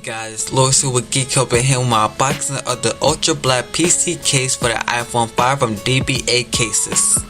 guys, Lewis here with GeekHelpingHand with my unboxing of the Ultra Black PC case for the iPhone 5 from DBA Cases.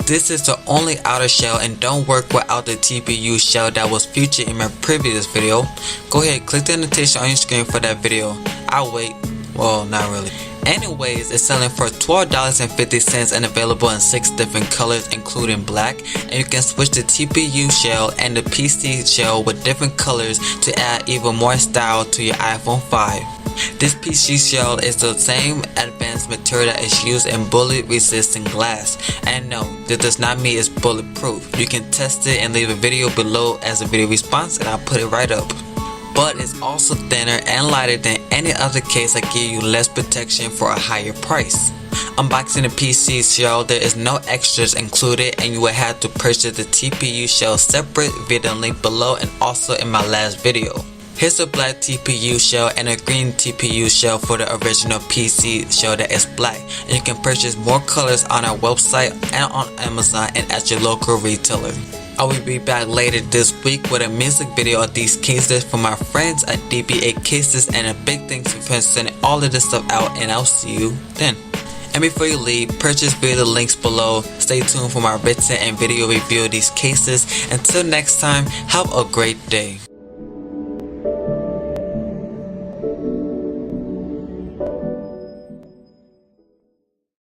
This is the only outer shell and don't work without the TPU shell that was featured in my previous video. Go ahead, click the annotation on your screen for that video. I'll wait. Well, not really. Anyways, it's selling for $12.50 and available in 6 different colors including black, and you can switch the TPU shell and the PC shell with different colors to add even more style to your iPhone 5. This PC shell is the same advanced material that is used in bullet resistant glass, and no, this does not mean it's bulletproof. You can test it and leave a video below as a video response and I'll put it right up. But it's also thinner and lighter than any other case that give you less protection for a higher price. Unboxing the PC shell, there is no extras included and you will have to purchase the TPU shell separate via the link below and also in my last video. Here's a black TPU shell and a green TPU shell for the original PC shell that is black, and you can purchase more colors on our website and on Amazon and at your local retailer. I will be back later this week with a music video of these cases from my friends at DBA Cases, and a big thanks for sending all of this stuff out, and I'll see you then. And before you leave, purchase via the links below. Stay tuned for my written and video review of these cases. Until next time, have a great day.